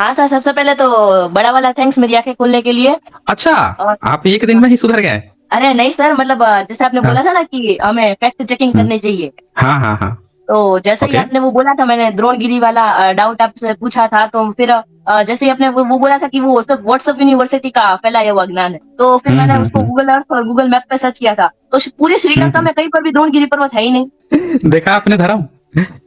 हाँ सर, सबसे पहले तो बड़ा वाला थैंक्स मेरी आंखें खोलने के लिए। अच्छा, और आप एक दिन में ही सुधर गए? अरे नहीं सर, मतलब जैसे आपने हाँ। बोला था ना कि हमें फैक्ट चेकिंग हुँ। करनी चाहिए। हाँ, हाँ, हाँ। तो जैसे ही ओके। आपने वो बोला था, मैंने द्रोणगिरी वाला डाउट आपसे पूछा था, तो फिर जैसे ही आपने वो बोला था कि वो सब व्हाट्सएप यूनिवर्सिटी का फैलाया हुआ ज्ञान है, तो फिर हुँ, मैंने हुँ, उसको हुँ। गूगल अर्थ और गूगल मैप पे सर्च किया था, तो पूरे हुँ, श्रीलंका हुँ। में कहीं पर भी द्रोणगिरी पर्वत है ही नहीं। देखा आपने धर्म?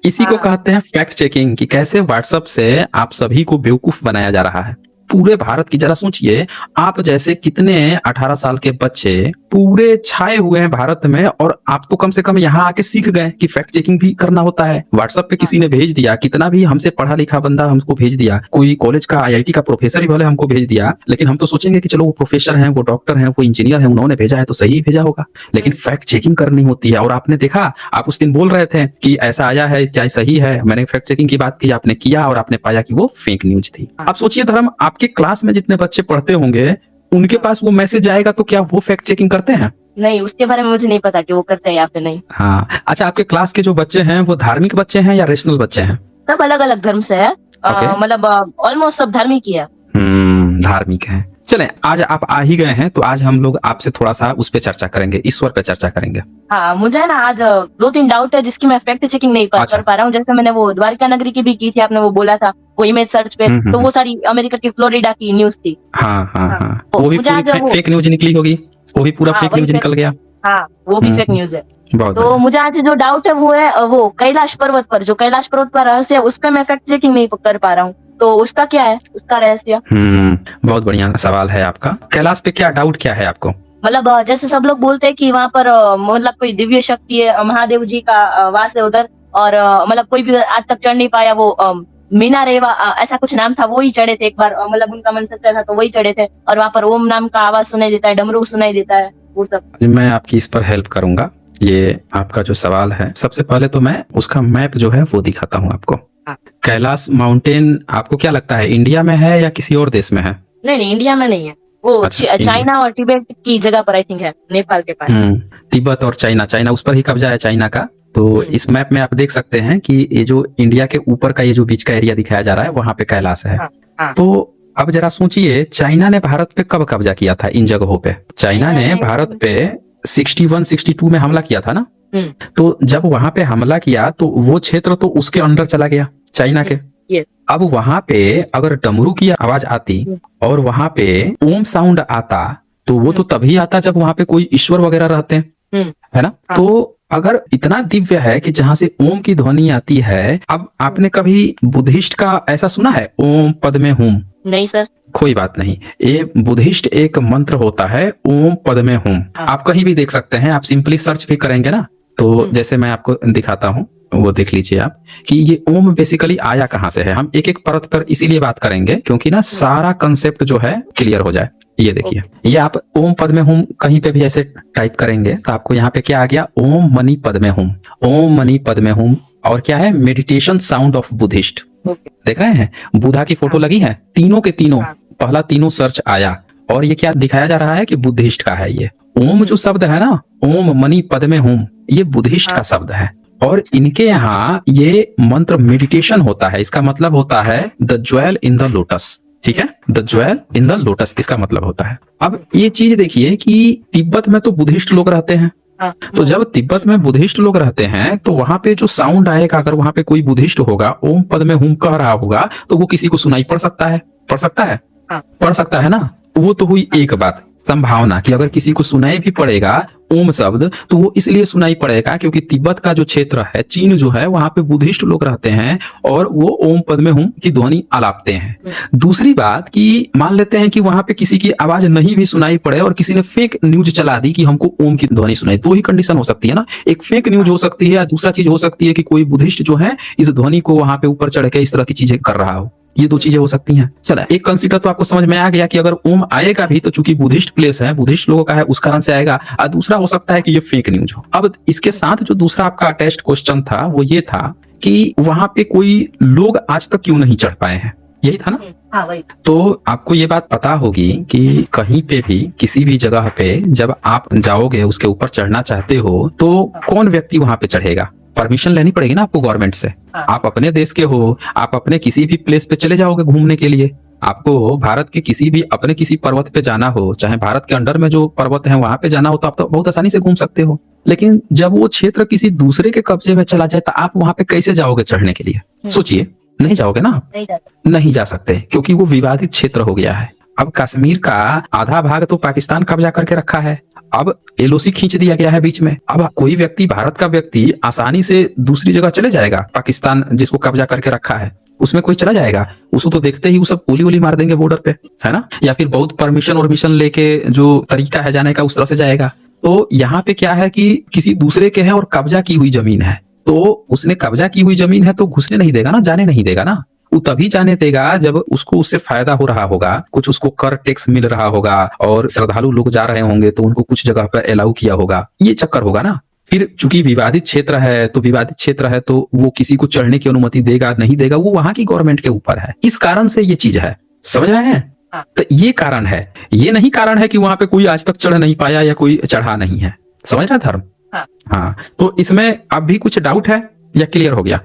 इसी को हाँ। कहते हैं फैक्ट चेकिंग कि कैसे व्हाट्सएप से आप सभी को बेवकूफ बनाया जा रहा है। पूरे भारत की जरा सोचिए, आप जैसे कितने 18 साल के बच्चे पूरे छाए हुए हैं भारत में और आप तो कम से कम यहाँ आके सीख गए कि फैक्ट चेकिंग भी करना होता है। व्हाट्सएप पे हाँ। किसी ने भेज दिया, कितना भी हमसे पढ़ा लिखा बंदा हमको भेज दिया, कोई कॉलेज का आईआईटी का प्रोफेसर ही भले हमको भेज दिया, लेकिन हम तो सोचेंगे कि चलो वो प्रोफेसर हैं, वो डॉक्टर हैं, वो इंजीनियर हैं, उन्होंने भेजा है तो सही ही भेजा होगा। लेकिन फैक्ट चेकिंग करनी होती है और आपने देखा, आप उस दिन बोल रहे थे कि ऐसा आया है, क्या सही है? मैंने फैक्ट चेकिंग की बात की, आपने किया और आपने पाया कि वो फेक न्यूज़ थी। हाँ। अब सोचिए धर्म, आपके क्लास में जितने बच्चे पढ़ते होंगे, उनके हाँ। पास वो मैसेज आएगा तो क्या वो फैक्ट चेकिंग करते हैं? नहीं, उसके बारे में मुझे नहीं पता कि वो करते हैं या फिर नहीं। हाँ। अच्छा, आपके क्लास के जो बच्चे हैं, वो धार्मिक बच्चे हैं या रेशनल बच्चे हैं? सब अलग-अलग धर्म से है। ओके। मतलब ऑलमोस्ट सब धार्मिक ही है। धार्मिक हैं। चलें, आज आप आ ही गए हैं, तो आज हम लोग आपसे थोड़ा-सा उस पे चर्चा करेंगे, ईश्वर पे चर्चा करेंगे। हाँ, मुझे है ना आज 2-3 डाउट है जिसकी मैं फैक्ट चेकिंग नहीं कर अच्छा। पा रहा हूँ। जैसे मैंने वो द्वारिका नगरी की भी की थी, आपने वो बोला था, वो इमेज सर्च पे, हुँ, हुँ, तो हुँ। वो सारी अमेरिका की फ्लोरिडा की न्यूज़ थी। हाँ, हाँ, हाँ, हाँ। तो वो भी मुझे पूरी आज वो फेक न्यूज़ निकली होगी? वो भी पूरा हाँ, फेक वही न्यूज़ फेक निकल गया? हाँ, वो भी हुँ, फेक हुँ। न्यूज़ है। बहुत तो बढ़िया। मुझे आज जो डाउट है वो है वो कैलाश पर्वत पर, जो कैलाश पर्वत का रहस्य है, उस पे मैं फैक्ट चेकिंग नहीं कर पा रहा हूँ। तो उसका क्या है? उसका रहस्य? बहुत बढ़िया सवाल है आपका। कैलाश पे क्या डाउट क्या है आपको? मतलब जैसे सब लोग बोलते हैं कि वहाँ पर मतलब कोई दिव्य शक्ति है, महादेव जी का वास है उधर, और मतलब कोई भी आज तक चढ़ नहीं पाया। वो मीना रेवा ऐसा कुछ नाम था, वो ही चढ़े थे एक बार, मतलब उनका मन सच्चा था तो वही चढ़े थे, और वहाँ पर ओम नाम का आवाज सुनाई देता है, डमरू सुनाई देता है, वो सब। मैं आपकी इस पर हेल्प करूँगा। ये आपका जो सवाल है, सबसे पहले तो मैं उसका मैप जो है वो दिखाता हूँ आपको। हाँ। कैलाश माउंटेन आपको क्या लगता है इंडिया में है या किसी और देश में है? नहीं नहीं, इंडिया में नहीं है। वो अच्छा, इंडिया। चाइना और तिब्बत की जगह पर आई थिंक है, नेपाल के पास। तिब्बत और चाइना, चाइना उस पर ही कब्जा है चाइना का। तो इस मैप में आप देख सकते हैं कि ये जो इंडिया के ऊपर का ये जो बीच का एरिया दिखाया जा रहा है, वहां पे कैलाश है। हाँ। हाँ। तो अब जरा सोचिए, चाइना ने भारत पे कब कब्जा किया था इन जगहों पे? चाइना ने भारत पे 61 62 में हमला किया था ना। तो जब वहां पे हमला किया तो वो क्षेत्र तो उसके अंडर चला गया, चाइना के। यस। अब वहां पे अगर डमरू की आवाज आती और वहां पे ओम साउंड आता, तो वो तो तभी आता जब वहां पे कोई ईश्वर वगैरह रहते हैं, है ना। हाँ। तो अगर इतना दिव्य है कि जहां से ओम की ध्वनि आती है, अब आपने कभी बुद्धिस्ट का ऐसा सुना है, ओम पद्मे हुम? नहीं सर। कोई बात नहीं, ये बुद्धिस्ट एक मंत्र होता है, ओम पद्मे हुम। आप कहीं भी देख सकते हैं, आप सिंपली सर्च भी करेंगे ना, तो जैसे मैं आपको दिखाता हूँ, वो देख लीजिए आप कि ये ओम बेसिकली आया कहां से है। हम एक एक परत पर इसीलिए बात करेंगे क्योंकि ना सारा कंसेप्ट जो है क्लियर हो जाए। ये देखिए, ये आप ओम पद्मे हुम कहीं पे भी ऐसे टाइप करेंगे तो आपको यहाँ पे क्या आ गया, ओम मनी पद्मे हुम, ओम मनी पद्मे हुम। और क्या है, मेडिटेशन साउंड ऑफ बुद्धिस्ट। देख रहे हैं, बुधा की फोटो लगी है, तीनों के तीनों, पहला तीनों सर्च आया और ये क्या दिखाया जा रहा है कि बुद्धिस्ट का है। ये ओम जो शब्द है ना, ओम मनी पद्मे हुम, ये बुद्धिस्ट का शब्द है और इनके यहाँ ये मंत्र मेडिटेशन होता है। इसका मतलब होता है the jewel in the lotus. ठीक है, the jewel in the lotus इसका मतलब होता है। अब ये चीज देखिए कि तिब्बत में तो बुद्धिस्ट लोग रहते हैं, तो जब तिब्बत में बुद्धिस्ट लोग रहते हैं तो वहां पे जो साउंड आएगा, अगर वहां पे कोई बुद्धिस्ट होगा, ओम पद में हुम कह रहा होगा, तो वो किसी को सुनाई पड़ सकता है, पड़ सकता है, पड़ सकता है ना। वो तो हुई एक बात, संभावना कि अगर किसी को सुनाई भी पड़ेगा ओम शब्द, तो वो इसलिए सुनाई पड़ेगा क्योंकि तिब्बत का जो क्षेत्र है, चीन जो है, वहां पे बुद्धिस्ट लोग रहते हैं और वो ओम पद में हुम की ध्वनि आलापते हैं। दूसरी बात कि मान लेते हैं कि वहां पे किसी की आवाज नहीं भी सुनाई पड़े और किसी ने फेक न्यूज चला दी कि हमको ओम की ध्वनि सुनाई, दो ही कंडीशन हो सकती है ना, एक फेक न्यूज हो सकती है, दूसरा चीज हो सकती है कि कोई बुद्धिस्ट जो है इस ध्वनि को वहां पे ऊपर चढ़ के इस तरह की चीजें कर रहा हो। ये दो चीजें हो सकती हैं। चला, एक कंसीडर तो आपको समझ में आ गया कि अगर ओम आएगा भी तो चूंकि बुद्धिस्ट प्लेस है, बुद्धिस्ट लोगों का है, उस कारण से आएगा। और दूसरा हो सकता है कि ये फेक न्यूज हो। अब इसके साथ जो दूसरा आपका अटैच्ड क्वेश्चन था वो ये था कि वहां पे कोई लोग आज तक क्यों नहीं चढ़ पाए हैं, यही था ना। हाँ, वही। तो आपको ये बात पता होगी कि कहीं पे भी किसी भी जगह पे जब आप जाओगे, उसके ऊपर चढ़ना चाहते हो, तो कौन व्यक्ति वहां पे चढ़ेगा? परमिशन लेनी पड़ेगी ना आपको गवर्नमेंट से। हाँ। आप अपने देश के हो, आप अपने किसी भी प्लेस पे चले जाओगे घूमने के लिए, आपको भारत के किसी भी अपने किसी पर्वत पे जाना हो, चाहे भारत के अंडर में जो पर्वत है वहां पे जाना हो, तो आप तो बहुत आसानी से घूम सकते हो। लेकिन जब वो क्षेत्र किसी दूसरे के कब्जे में चला जाए तो आप वहां पे कैसे जाओगे चढ़ने के लिए? सोचिए, नहीं जाओगे ना, नहीं जा सकते, क्योंकि वो विवादित क्षेत्र हो गया है। अब कश्मीर का आधा भाग तो पाकिस्तान कब्जा करके रखा है, अब एलओसी खींच दिया गया है बीच में। अब कोई व्यक्ति, भारत का व्यक्ति आसानी से दूसरी जगह चले जाएगा, पाकिस्तान जिसको कब्जा करके रखा है उसमें कोई चला जाएगा? उसको तो देखते ही वो सब गोली वोली मार देंगे बॉर्डर पे, है ना? या फिर बहुत परमिशन वर्मिशन लेके जो तरीका है जाने का उस तरह से जाएगा। तो यहाँ पे क्या है कि किसी दूसरे के है और कब्जा की हुई जमीन है, तो उसने कब्जा की हुई जमीन है तो घुसने नहीं देगा ना, जाने नहीं देगा ना। वो तभी जाने देगा जब उसको उससे फायदा हो रहा होगा, कुछ उसको कर टैक्स मिल रहा होगा और श्रद्धालु लोग जा रहे होंगे तो उनको कुछ जगह पर अलाउ किया होगा, ये चक्कर होगा ना। फिर चूंकि विवादित क्षेत्र है तो विवादित क्षेत्र है तो वो किसी को चढ़ने की अनुमति देगा नहीं देगा वो वहां की गवर्नमेंट के ऊपर है। इस कारण से ये चीज है, समझ रहे हैं? तो ये कारण है, ये नहीं कारण है कि वहां पे कोई आज तक चढ़ नहीं पाया या कोई चढ़ा नहीं है। समझ रहे धर्म? हाँ, तो इसमें अब भी कुछ डाउट है या क्लियर हो गया?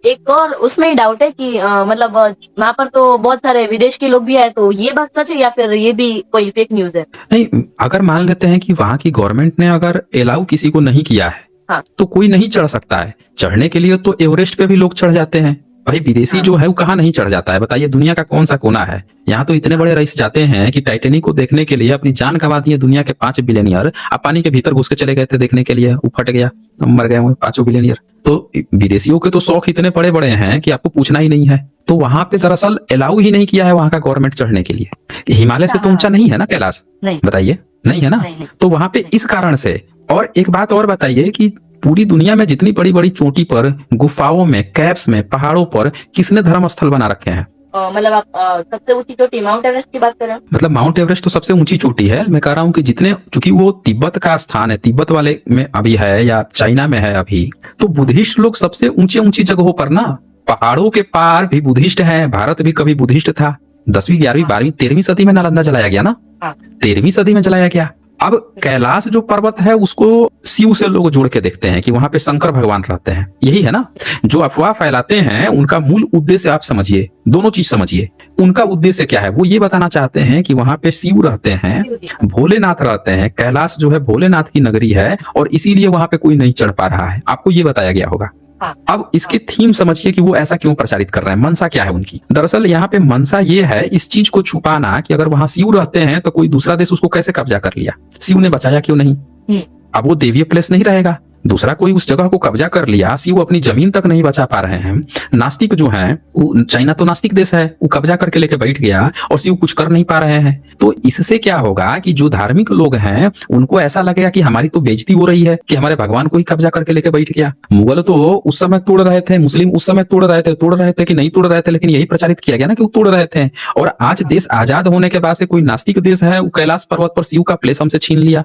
एक और उसमें ही डाउट है कि मतलब वहाँ पर तो बहुत सारे विदेश के लोग भी आए, तो ये बात सच है या फिर ये भी कोई फेक न्यूज है? नहीं, अगर मान लेते हैं कि वहां की गवर्नमेंट ने अगर अलाउ किसी को नहीं किया है, हाँ। तो कोई नहीं चढ़ सकता है। चढ़ने के लिए तो एवरेस्ट पे भी लोग चढ़ जाते हैं भाई, विदेशी जो है वो कहाँ नहीं चढ़ जाता है? बताइए, दुनिया का कौन सा कोना है? यहाँ तो इतने बड़े रईस जाते हैं कि टाइटेनिक को देखने के लिए अपनी जान गंवा दी है। दुनिया के 5 बिलियनियर अब पानी के भीतर घुस के चले गए थे देखने के लिए, वो फट गया, मर गए 5 बिलियनियर। तो विदेशियों के तो शौक इतने बड़े बड़े हैं कि आपको पूछना ही नहीं है। तो वहां पे दरअसल अलाउ ही नहीं किया है वहां का गवर्नमेंट चढ़ने के लिए। हिमालय से तो ऊंचा नहीं है ना कैलाश, बताइए, नहीं है ना? तो वहां पे इस कारण से। और एक बात और बताइए कि पूरी दुनिया में जितनी बड़ी बड़ी चोटी पर, गुफाओं में, कैप्स में, पहाड़ों पर किसने धर्म स्थल बना रखे हैं? मतलब आप सबसे ऊंची चोटी माउंट एवरेस्ट की बात कर रहे हैं? मतलब माउंट एवरेस्ट तो सबसे ऊंची चोटी है। मैं कह रहा हूँ कि जितने, चूंकि वो तिब्बत का स्थान है, तिब्बत वाले में अभी है या चाइना में है अभी, तो बुद्धिस्ट लोग सबसे ऊंची ऊंची जगहों पर ना, पहाड़ों के पार भी बुद्धिस्ट है। भारत भी कभी बुद्धिस्ट था। 10वीं 11वीं 12वीं 13वीं सदी में नालंदा जलाया गया ना, 13वीं सदी में जलाया गया। अब कैलाश जो पर्वत है उसको शिव से लोग जोड़ के देखते हैं कि वहां पे शंकर भगवान रहते हैं, यही है ना? जो अफवाह फैलाते हैं उनका मूल उद्देश्य आप समझिए, दोनों चीज समझिए। उनका उद्देश्य क्या है? वो ये बताना चाहते हैं कि वहां पे शिव रहते हैं, भोलेनाथ रहते हैं। कैलाश जो है भोलेनाथ की नगरी है और इसीलिए वहां पे कोई नहीं चढ़ पा रहा है। आपको ये बताया गया होगा। अब इसकी थीम समझिए कि वो ऐसा क्यों प्रचारित कर रहे हैं, मनसा क्या है उनकी। दरअसल यहाँ पे मनसा ये है इस चीज को छुपाना कि अगर वहां शिव रहते हैं तो कोई दूसरा देश उसको कैसे कब्जा कर लिया, शिव ने बचाया क्यों नहीं? अब वो देवीय प्लेस नहीं रहेगा, दूसरा कोई उस जगह को कब्जा कर लिया, शिव अपनी जमीन तक नहीं बचा पा रहे हैं। नास्तिक जो हैं, चाइना तो नास्तिक देश है, वो कब्जा करके लेके बैठ गया और शिव कुछ कर नहीं पा रहे हैं। तो इससे क्या होगा कि जो धार्मिक लोग हैं उनको ऐसा लगेगा कि हमारी तो बेइज्जती हो रही है कि हमारे भगवान को ही कब्जा करके लेके बैठ गया। मुगल तो उस समय तोड़ रहे थे, मुस्लिम उस समय तोड़ रहे थे कि नहीं तोड़ रहे थे, लेकिन यही प्रचारित किया गया ना कि वो तोड़ रहे थे। और आज देश आजाद होने के बाद से कोई नास्तिक देश है, वो कैलाश पर्वत पर शिव का प्लेस हमसे छीन लिया।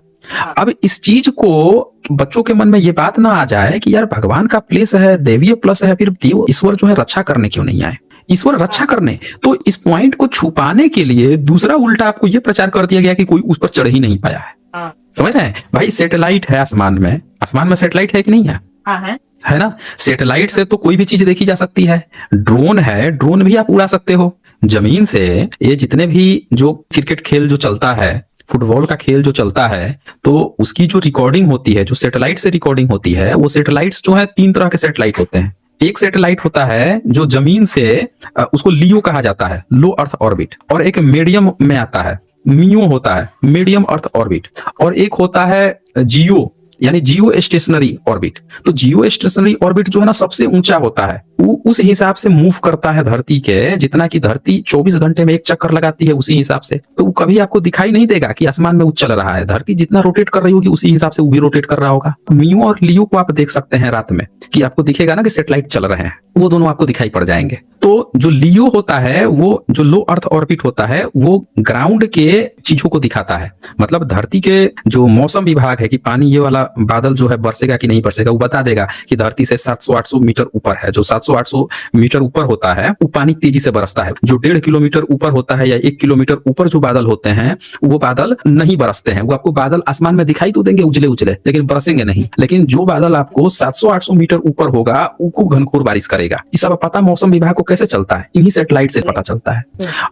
अब इस चीज को बच्चों के मन में ये बात ना आ जाए कि यार भगवान का प्लेस है, देवीय प्लस है, फिर देव ईश्वर जो है रक्षा करने क्यों नहीं आए? ईश्वर रक्षा करने। तो इस पॉइंट को छुपाने के लिए दूसरा उल्टा आपको ये प्रचार कर दिया गया कि कोई उस पर चढ़ ही नहीं पाया है। समझ रहे हैं भाई? सैटेलाइट है आसमान में सैटेलाइट है कि नहीं है? है ना? सैटेलाइट से तो कोई भी चीज देखी जा सकती है। ड्रोन है, ड्रोन भी आप उड़ा सकते हो जमीन से। ये जितने भी जो क्रिकेट खेल जो चलता है, फुटबॉल का खेल जो चलता है, तो उसकी जो रिकॉर्डिंग होती है, जो सैटेलाइट से रिकॉर्डिंग होती है, वो सैटेलाइट्स जो है 3 तरह के सैटेलाइट होते हैं। एक सैटेलाइट होता है जो जमीन से, उसको लियो कहा जाता है, लो अर्थ ऑर्बिट, और एक मीडियम में आता है, मियो होता है, मीडियम अर्थ ऑर्बिट, और एक होता है जियो, यानी जियो स्टेशनरी ऑर्बिट। तो जियो स्टेशनरी ऑर्बिट जो है ना सबसे ऊंचा होता है, वो उस हिसाब से मूव करता है धरती के, जितना कि धरती 24 घंटे में एक चक्कर लगाती है उसी हिसाब से। तो वो कभी आपको दिखाई नहीं देगा कि आसमान में वो चल रहा है। धरती जितना रोटेट कर रही होगी उसी हिसाब से वो भी रोटेट कर रहा होगा। मियो और लियो को आप देख सकते हैं रात में, कि आपको दिखेगा ना कि सैटेलाइट चल रहे हैं। वो दोनों आपको दिखाई पड़ जाएंगे। तो जो लियो होता है वो जो लो अर्थ ऑर्बिट होता है वो ग्राउंड के चीजों को दिखाता है। मतलब धरती के जो मौसम विभाग है कि पानी ये वाला बादल जो है बरसेगा कि नहीं बरसेगा, वो बता देगा कि धरती से 700-800 मीटर ऊपर है। जो 700-800 मीटर ऊपर होता है वो पानी तेजी से बरसता है। जो 1.5 किलोमीटर ऊपर होता है या 1 किलोमीटर ऊपर जो बादल होते हैं वो बादल नहीं बरसते हैं। वो आपको बादल आसमान में दिखाई तो देंगे उजले उजले, लेकिन बरसेंगे नहीं। लेकिन जो बादल आपको 700-800 मीटर ऊपर होगा वो खूब घनघोर बारिश करेगा। ये सब पता मौसम विभाग को कैसे चलता है? इन्हीं सैटेलाइट से पता चलता है।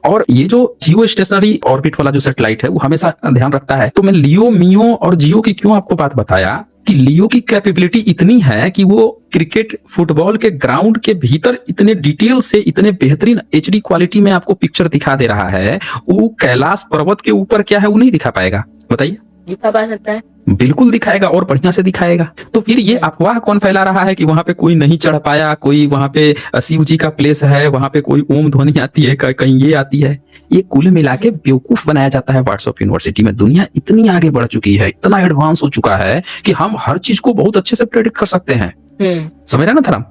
और ये जो जियो स्टेशनरी ऑर्बिट वाला जो सैटेलाइट है वो हमेशा ध्यान रखता है। तो मैं लियो, मियो और जियो की क्यों आपको बात बताया कि लियो की कैपेबिलिटी इतनी है कि वो क्रिकेट फुटबॉल के ग्राउंड के भीतर इतने डिटेल से, इतने बेहतरीन एचडी क्वालिटी में आपको पिक्चर दिखा दे रहा है। वो कैलाश पर्वत के ऊपर क्या है वो नहीं दिखा पाएगा, बताइए। दिखा पा सकता है, बिल्कुल दिखाएगा और बढ़िया से दिखाएगा। तो फिर ये अफवाह कौन फैला रहा है कि वहां पे कोई नहीं चढ़ पाया, कोई वहां पे शिव जी का प्लेस है, वहां पे कोई ओम ध्वनि आती है, कहीं ये आती है। ये कुल मिला के बेवकूफ बनाया जाता है व्हाट्सएप यूनिवर्सिटी में। दुनिया इतनी आगे बढ़ चुकी है, इतना एडवांस हो चुका है कि हम हर चीज को बहुत अच्छे से प्रेडिक्ट कर सकते हैं। समझ रहे ना थरम?